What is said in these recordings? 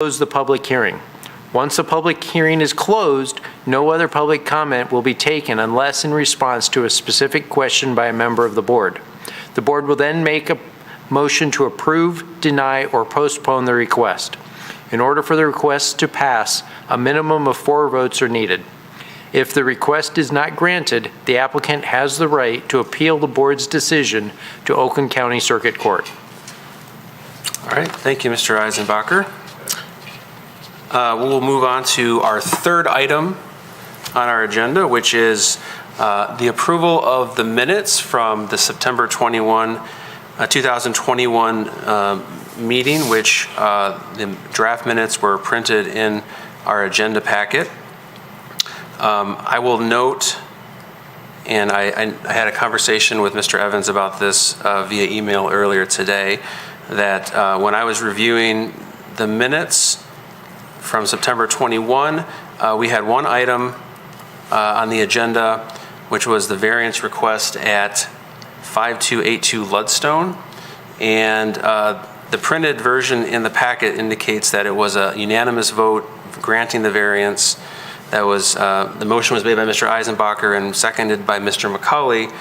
Close the public hearing. Once the public hearing is closed, no other public comment will be taken unless in response to a specific question by a member of the board. The board will then make a motion to approve, deny, or postpone the request. In order for the request to pass, a minimum of 4 votes are needed. If the request is not granted, the applicant has the right to appeal the board's decision to Oakland County Circuit Court. All right, thank you, Mr. Eisenbacher. We'll move on to our third item on our agenda, which is the approval of the minutes from the September 2021 meeting, which the draft minutes were printed in our agenda packet. I will note, and I had a conversation with Mr. Evans about this via email earlier today, that when I was reviewing the minutes from September 21, we had one item on the agenda, which was the variance request at 5282 Ludstone. And the printed version in the packet indicates that it was a unanimous vote granting the variance. That was, the motion was made by Mr. Eisenbacher and seconded by Mr. McCauley.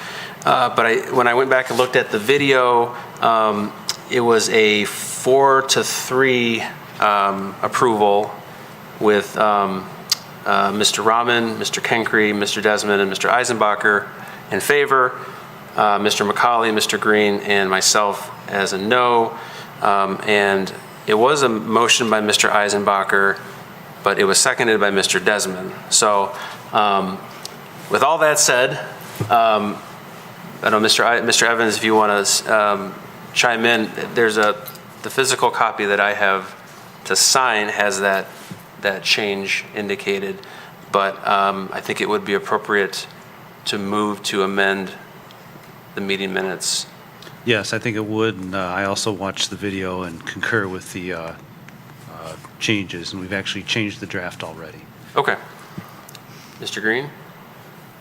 But when I went back and looked at the video, it was a 4-3 approval with Mr. Rahman, Mr. Kenkre, Mr. Desmond, and Mr. Eisenbacher in favor, Mr. McCauley, Mr. Green, and myself as a no. And it was a motion by Mr. Eisenbacher, but it was seconded by Mr. Desmond. So with all that said, I know Mr. Evans, if you want to chime in, there's the physical copy that I have to sign has that change indicated, but I think it would be appropriate to move to amend the meeting minutes. Yes, I think it would, and I also watched the video and concur with the changes, and we've actually changed the draft already. Okay. Mr. Green?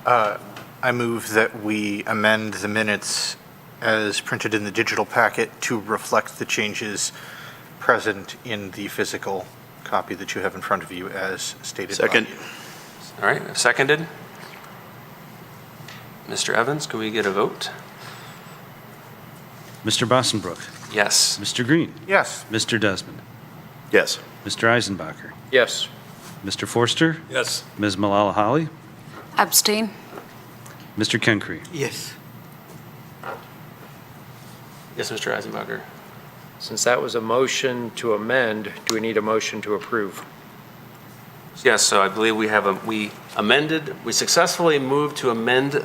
I move that we amend the minutes as printed in the digital packet to reflect the changes present in the physical copy that you have in front of you as stated. Second. All right, seconded. Mr. Evans, can we get a vote? Mr. Bossenbrook. Yes. Mr. Green. Yes. Mr. Desmond. Yes. Mr. Eisenbacher. Yes. Mr. Forster. Yes. Ms. Malala Holly. Abstain. Mr. Kenkre. Yes. Yes, Mr. Eisenbacher. Since that was a motion to amend, do we need a motion to approve? Yes, so I believe we successfully moved to amend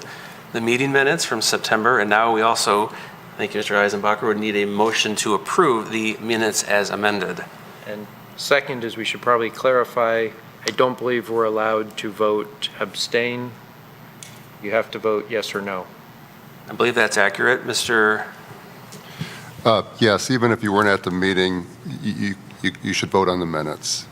the meeting minutes from September, and now we also, thank you, Mr. Eisenbacher, would need a motion to approve the minutes as amended. And second is we should probably clarify, I don't believe we're allowed to vote abstain. You have to vote yes or no. I believe that's accurate, Mr. Yes, even if you weren't at the meeting, you should vote on the minutes.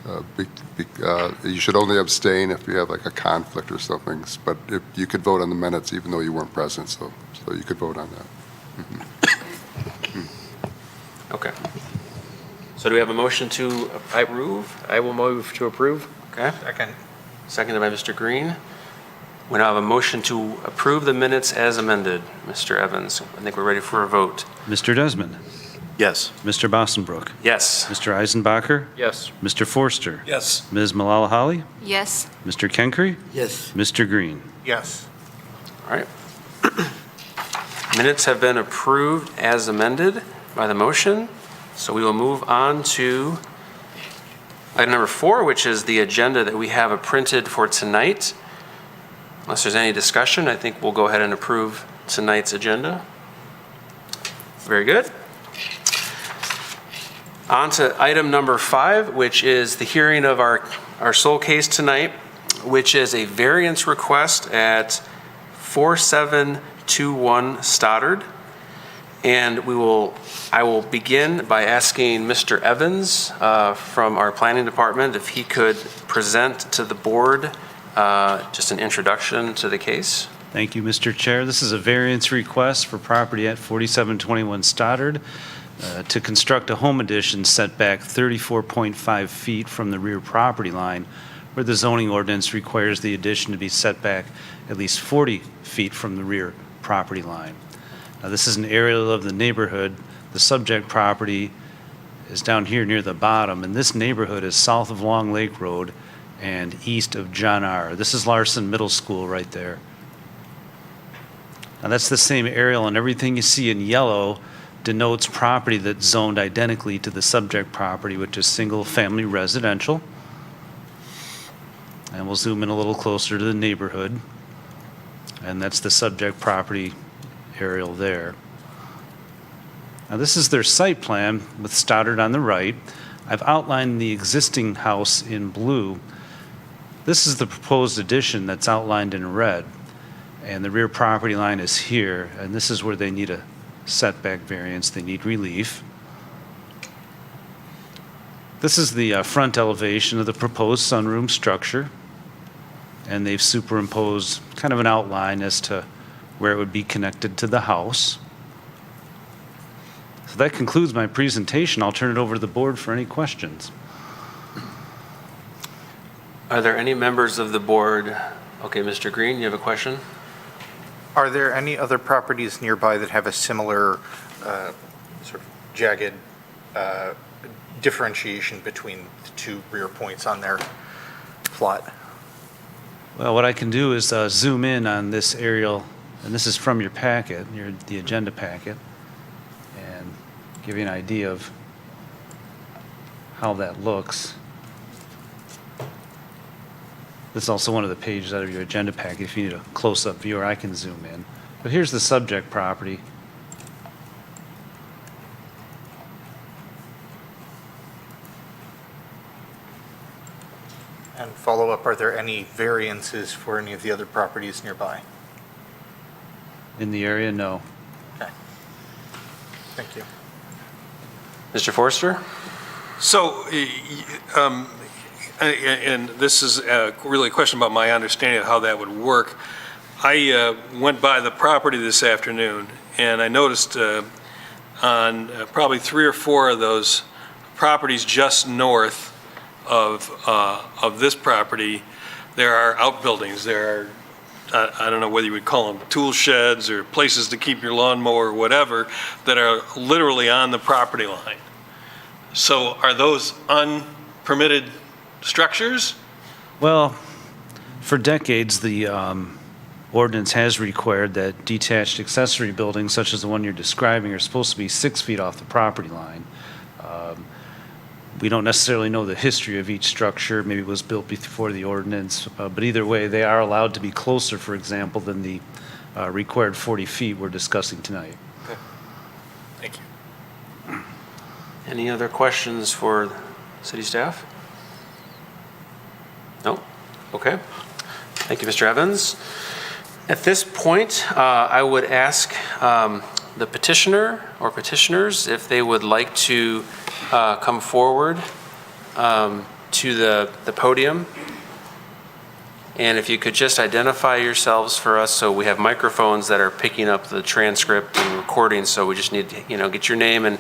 You should only abstain if you have like a conflict or something, but if you could vote on the minutes even though you weren't present, so you could vote on that. Okay. So do we have a motion to approve? I will move to approve. Okay. Second. Seconded by Mr. Green. We now have a motion to approve the minutes as amended. Mr. Evans, I think we're ready for a vote. Mr. Desmond. Yes. Mr. Bossenbrook. Yes. Mr. Eisenbacher. Yes. Mr. Forster. Yes. Ms. Malala Holly. Yes. Mr. Kenkre. Yes. Mr. Green. Yes. All right. Minutes have been approved as amended by the motion. So we will move on to item number 4, which is the agenda that we have printed for tonight. Unless there's any discussion, I think we'll go ahead and approve tonight's agenda. Very good. On to item number 5, which is the hearing of our sole case tonight, which is a variance request at 4721 Stoddard. And I will begin by asking Mr. Evans from our planning department if he could present to the board just an introduction to the case. Thank you, Mr. Chair. This is a variance request for property at 4721 Stoddard. to construct a home addition set back 34.5 feet from the rear property line, where the zoning ordinance requires the addition to be set back at least 40 feet from the rear property line. Now, this is an aerial of the neighborhood. The subject property is down here near the bottom, and this neighborhood is south of Long Lake Road and east of John R. This is Larson Middle School right there. Now, that's the same aerial, and everything you see in yellow denotes property that's zoned identically to the subject property, which is single-family residential. And we'll zoom in a little closer to the neighborhood. And that's the subject property aerial there. Now, this is their site plan with Stoddard on the right. I've outlined the existing house in blue. This is the proposed addition that's outlined in red. And the rear property line is here, and this is where they need a setback variance. They need relief. This is the front elevation of the proposed sunroom structure, and they've superimposed kind of an outline as to where it would be connected to the house. So that concludes my presentation. I'll turn it over to the board for any questions. Are there any members of the board? Okay, Mr. Green, you have a question? Are there any other properties nearby that have a similar sort of jagged differentiation between the two rear points on their plot? Well, what I can do is zoom in on this aerial, and this is from your packet, the agenda packet, and give you an idea of how that looks. This is also one of the pages out of your agenda packet. If you need a close-up view, or I can zoom in. But here's the subject property. And follow-up, are there any variances for any of the other properties nearby? In the area, no. Okay. Thank you. Mr. Forster? So, and this is really a question about my understanding of how that would work. I went by the property this afternoon, and I noticed on probably 3 or 4 of those properties just north of this property, there are outbuildings. There are, I don't know whether you would call them tool sheds or places to keep your lawnmower or whatever, that are literally on the property line. So are those unpermitted structures? Well, for decades, the ordinance has required that detached accessory buildings, such as the one you're describing, are supposed to be 6 feet off the property line. We don't necessarily know the history of each structure. Maybe it was built before the ordinance, but either way, they are allowed to be closer, for example, than the required 40 feet we're discussing tonight. Okay. Thank you. Any other questions for city staff? No? Okay. Thank you, Mr. Evans. At this point, I would ask the petitioner or petitioners if they would like to come forward to the podium. And if you could just identify yourselves for us, so we have microphones that are picking up the transcript and recording, so we just need to, get your name and,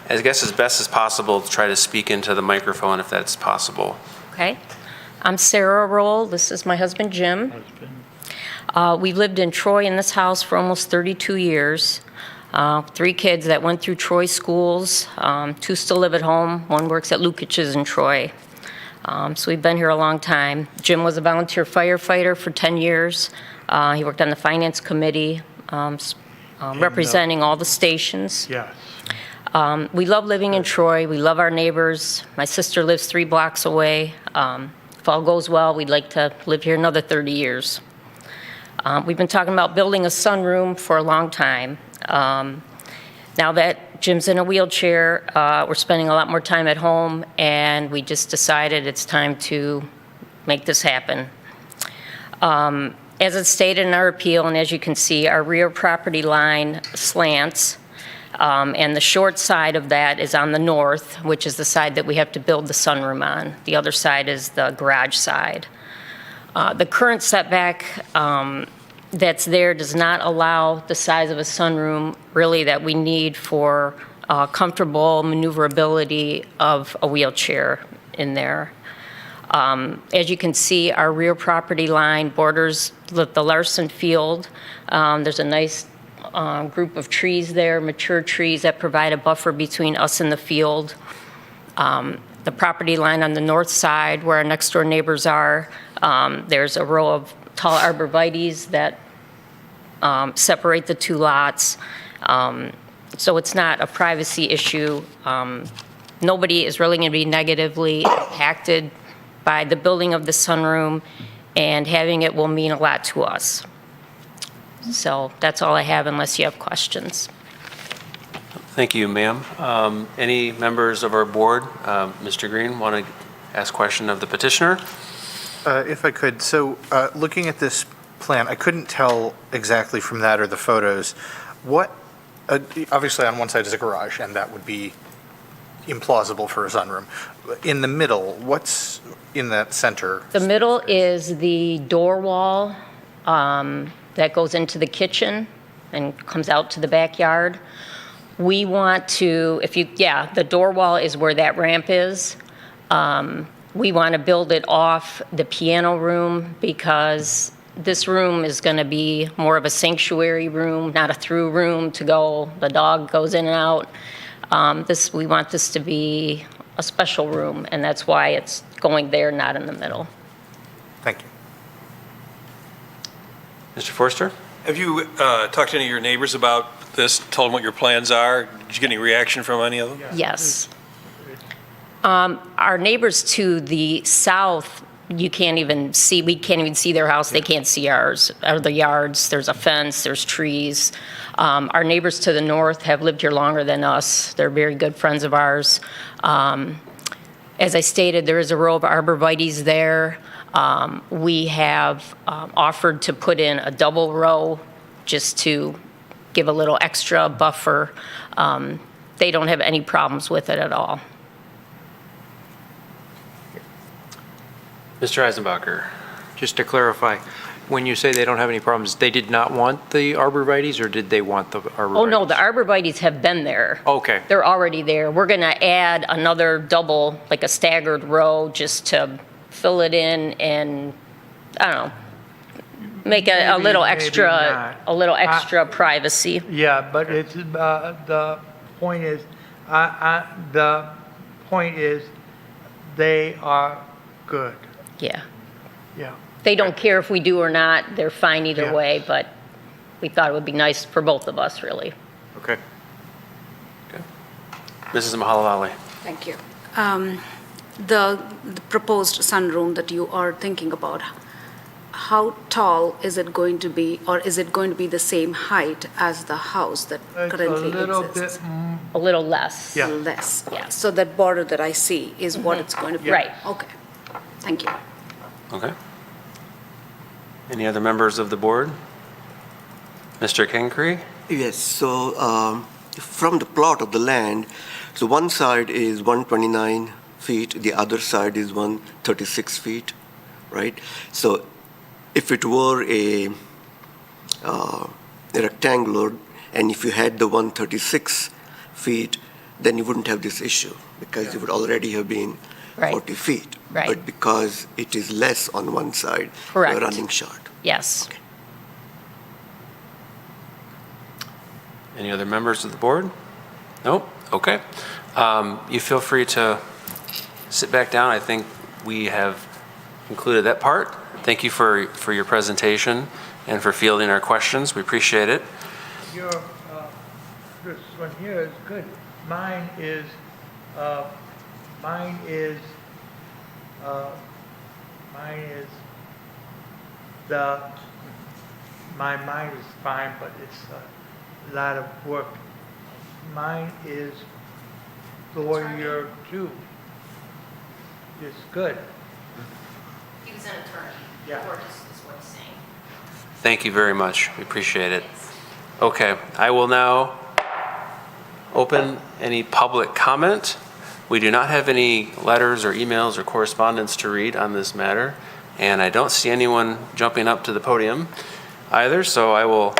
I guess as best as possible, try to speak into the microphone if that's possible. Okay. I'm Sarah Roll. This is my husband, Jim. We've lived in Troy in this house for almost 32 years. 3 kids that went through Troy schools. 2 still live at home. 1 works at Lukic's in Troy. So we've been here a long time. Jim was a volunteer firefighter for 10 years. He worked on the finance committee, representing all the stations. Yes. We love living in Troy. We love our neighbors. My sister lives 3 blocks away. If all goes well, we'd like to live here another 30 years. We've been talking about building a sunroom for a long time. Now that Jim's in a wheelchair, we're spending a lot more time at home, and we just decided it's time to make this happen. As it's stated in our appeal, and as you can see, our rear property line slants, and the short side of that is on the north, which is the side that we have to build the sunroom on. The other side is the garage side. The current setback that's there does not allow the size of a sunroom really that we need for comfortable maneuverability of a wheelchair in there. As you can see, our rear property line borders the Larson Field. There's a nice group of trees there, mature trees that provide a buffer between us and the field. The property line on the north side, where our next-door neighbors are, there's a row of tall arborvitaes that separate the two lots. So it's not a privacy issue. Nobody is really going to be negatively impacted by the building of the sunroom, and having it will mean a lot to us. So that's all I have, unless you have questions. Thank you, ma'am. Any members of our board, Mr. Green, want to ask a question of the petitioner? If I could, so looking at this plan, I couldn't tell exactly from that or the photos, what, obviously on one side is a garage, and that would be implausible for a sunroom. In the middle, what's in that center? The middle is the door wall that goes into the kitchen and comes out to the backyard. We want to, the door wall is where that ramp is. We want to build it off the piano room because this room is going to be more of a sanctuary room, not a through room to go, the dog goes in and out. We want this to be a special room, and that's why it's going there, not in the middle. Thank you. Mr. Forster? Have you talked to any of your neighbors about this, told them what your plans are? Did you get any reaction from any of them? Yes. Our neighbors to the south, we can't even see their house, they can't see ours, or the yards, there's a fence, there's trees. Our neighbors to the north have lived here longer than us. They're very good friends of ours. As I stated, there is a row of arborvitaes there. We have offered to put in a double row just to give a little extra buffer. They don't have any problems with it at all. Mr. Eisenbacher? Just to clarify, when you say they don't have any problems, they did not want the arborvitaes, or did they want the arborvitaes? Oh, no, the arborvitaes have been there. Okay. They're already there. We're going to add another double, like a staggered row, just to fill it in and, I don't know, make a little extra, privacy. Yeah, but it's, the point is, the point is, they are good, Yeah. yeah. They don't care if we do or not. They're fine either Yeah. way, but we thought it would be nice for both of us, really. Okay. Mrs. Mahalalali? Thank you. The proposed sunroom that you are thinking about, how tall is it going to be, or is it going to be the same height as the house that It's a currently little exists? bit, A little less. Yeah. Less? Yeah. So that border that I see is what it's going to be? Right. Okay. Thank you. Okay. Any other members of the board? Mr. Kenkre? Yes, so from the plot of the land, so one side is 129 feet, the other side is 136 feet, right? So if it were a rectangular, and if you had the 136 feet, then you wouldn't have this issue, because it would already have been Right. 40 feet. Right. But because it is less on one side, Correct. you're running short. Yes. Any other members of the board? Nope? Okay. You feel free to sit back down. I think we have concluded that part. Thank you for your presentation and for fielding our questions. We appreciate it. your, this one here is good. Mine is, mine is my mind is fine, but it's a lot of work. Mine is lawyer too. It's good. He was an attorney. Yeah. Gorgeous is what he's saying. Thank you very much. We appreciate it. Okay, I will now open any public comment. We do not have any letters or emails or correspondence to read on this matter, and I don't see anyone jumping up to the podium either, so I will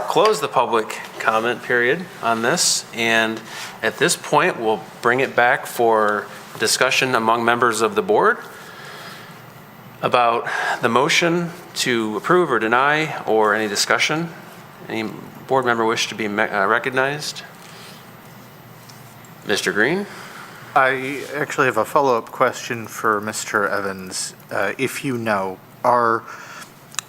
close the public comment period on this. And at this point, we'll bring it back for discussion among members of the board about the motion to approve or deny, or any discussion. Any board member wish to be recognized? Mr. Green? I actually have a follow-up question for Mr. Evans. If you know,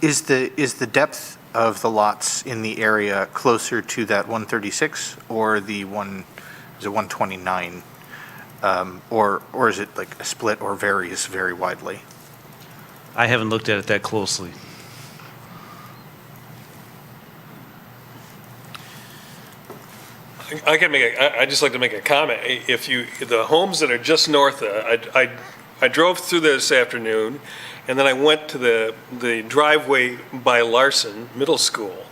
is the depth of the lots in the area closer to that 136 or the 129? Or is it like a split or varies very widely? I haven't looked at it that closely. I'd just like to make a comment. The homes that are just north of, I drove through there this afternoon, and then I went to the driveway by Larson Middle School,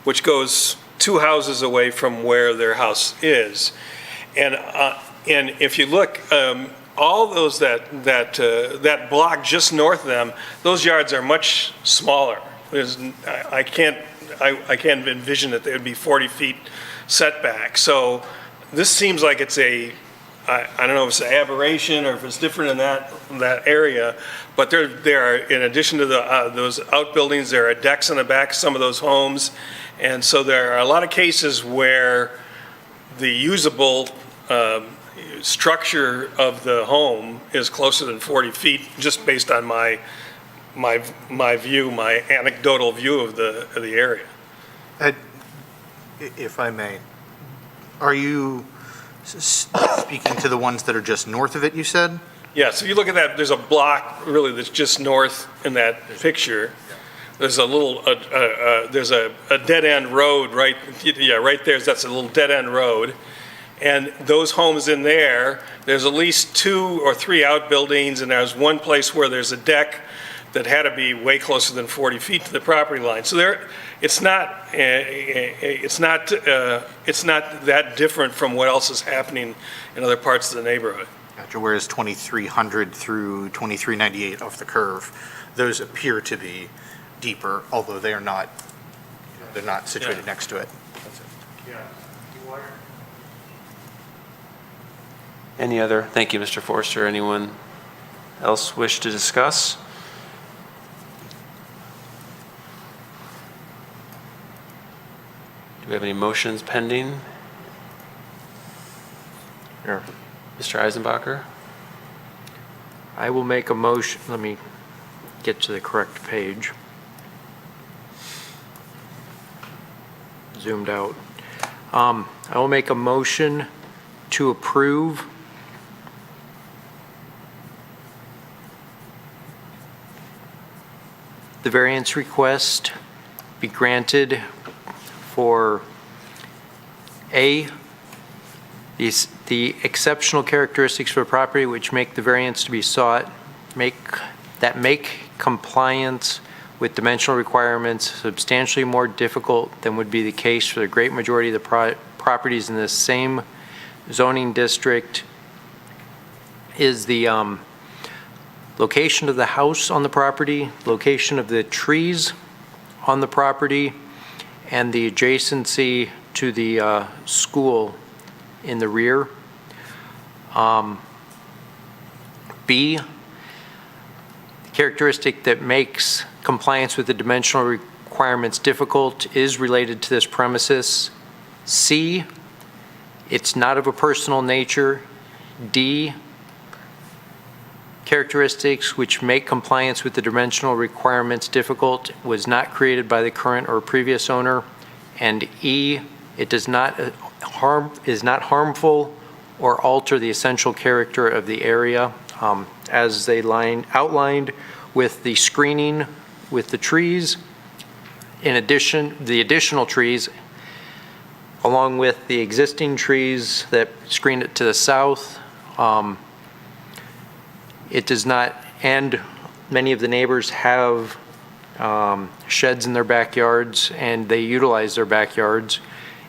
which goes 2 houses away from where their house is. And if you look, all those that block just north of them, those yards are much smaller. I can't envision that they would be 40 feet setback. So this seems like it's I don't know if it's an aberration or if it's different in that area, but there are, in addition to those outbuildings, there are decks in the back of some of those homes. And so there are a lot of cases where the usable structure of the home is closer than 40 feet, just based on my view, my anecdotal view of the area. If I may, are you speaking to the ones that are just north of it, you said? Yeah, so if you look at that, there's a block really that's just north in that picture. There's a little, there's a dead-end road right there. That's a little dead-end road. And those homes in there's at least 2 or 3 outbuildings, and there's one place where there's a deck that had to be way closer than 40 feet to the property line. So it's not that different from what else is happening in other parts of the neighborhood. Gotcha. Whereas 2300 through 2398 off the curve, those appear to be deeper, although they are not, they're not situated next to it. That's it. Any other? Thank you, Mr. Forster. Anyone else wish to discuss? Do we have any motions pending? Sure. Mr. Eisenbacher? I will make a motion, let me get to the correct page. Zoomed out. I will make a motion to approve the variance request be granted for A, the exceptional characteristics for a property which make the variance to be sought, make compliance with dimensional requirements substantially more difficult than would be the case for the great majority of the properties in the same zoning district, is the location of the house on the property, location of the trees on the property, and the adjacency to the school in the rear. B, the characteristic that makes compliance with the dimensional requirements difficult is related to this premises. C, it's not of a personal nature. D, characteristics which make compliance with the dimensional requirements difficult was not created by the current or previous owner. And E, it does not is not harmful or alter the essential character of the area, as they outlined with the screening with the trees. In addition, the additional trees, along with the existing trees that screen it to the south, it does not, and many of the neighbors have sheds in their backyards and they utilize their backyards.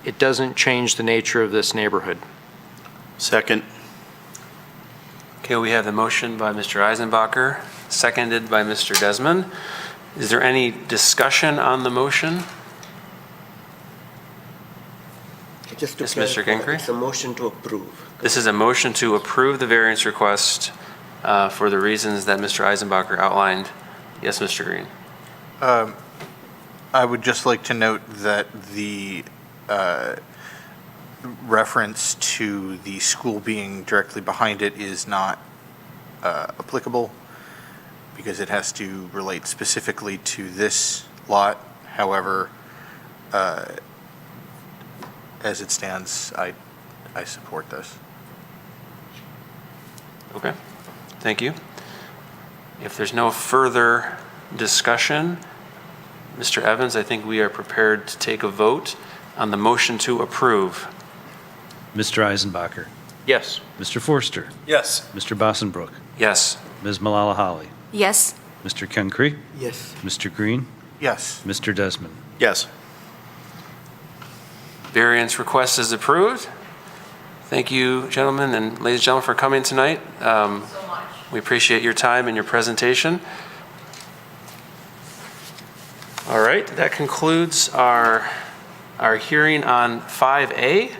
It doesn't change the nature of this neighborhood. Second. Okay, we have the motion by Mr. Eisenbacher, seconded by Mr. Desmond. Is there any discussion on the motion? Just to Yes, Mr. clarify, Gingrey? it's a motion to approve. This is a motion to approve the variance request for the reasons that Mr. Eisenbacher outlined. Yes, Mr. Green? I would just like to note that the reference to the school being directly behind it is not applicable because it has to relate specifically to this lot. However, as it stands, I support this. Okay, thank you. If there's no further discussion, Mr. Evans, I think we are prepared to take a vote on the motion to approve. Mr. Eisenbacher, Yes. Mr. Forster, Yes. Mr. Bossenbrook, Yes. Ms. Malala Holly, Yes. Mr. Ken Yes. Mr. Green, Yes. Mr. Desmond. Yes. Variance request is approved. Thank you, gentlemen and ladies and gentlemen, for coming tonight. We appreciate your time and your presentation. All right, that concludes our hearing on 5A,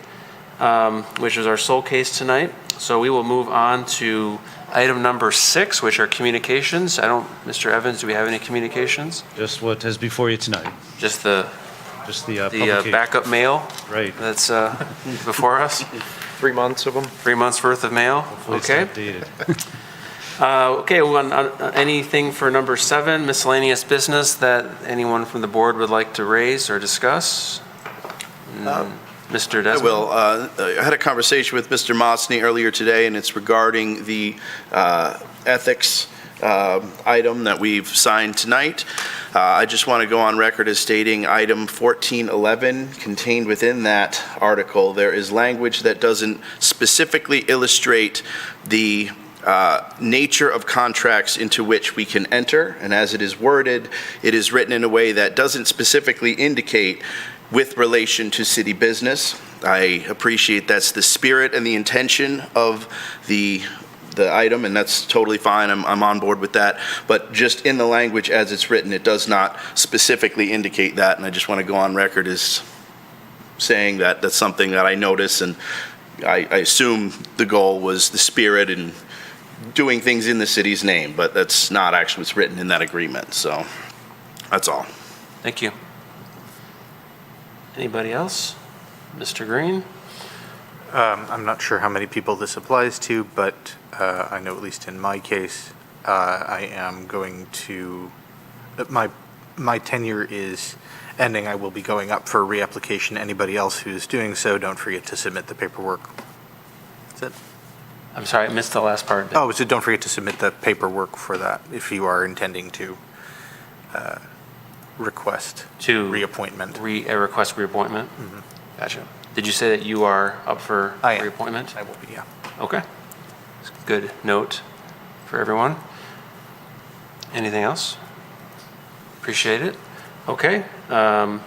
which is our sole case tonight. So we will move on to item number 6, which are communications. Mr. Evans, do we have any communications? Just what is before you tonight, Just the just the publication. backup mail Right. that's before us? 3 months of them? 3 months worth of mail? Hopefully it's Okay. not dated. Okay, anything for number 7, miscellaneous business that anyone from the board would like to raise or discuss? Mr. I Desmond? will. I had a conversation with Mr. Mosny earlier today, and it's regarding the ethics item that we've signed tonight. I just want to go on record as stating item 1411, contained within that article, there is language that doesn't specifically illustrate the nature of contracts into which we can enter, and as it is worded, it is written in a way that doesn't specifically indicate with relation to city business. I appreciate that's the spirit and the intention of the item, and that's totally fine. I'm on board with that. But just in the language as it's written, it does not specifically indicate that, and I just want to go on record as saying that that's something that I notice, and I assume the goal was the spirit and doing things in the city's name, but that's not actually what's written in that agreement, so that's all. Thank you. Anybody else? Mr. Green? I'm not sure how many people this applies to, but I know at least in my case, I am going to, my tenure is ending. I will be going up for reapplication. Anybody else who's doing so, don't forget to submit the paperwork. That's it. I'm sorry, I missed the last part. Oh, so don't forget to submit the paperwork for that if you are intending to request reappointment. Request reappointment? Mhm. Gotcha. Did you say that you are up for I am. reappointment? I will be, yeah. Okay. Good note for everyone. Anything else? Appreciate it. Okay. And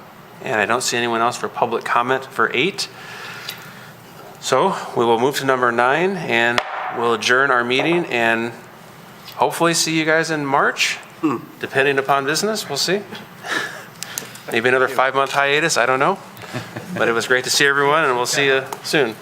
I don't see anyone else for public comment for 8. So we will move to number 9 and we'll adjourn our meeting and hopefully see you guys in March, depending upon business. We'll see. Maybe another 5-month hiatus. I don't know. But it was great to see everyone and we'll see you soon.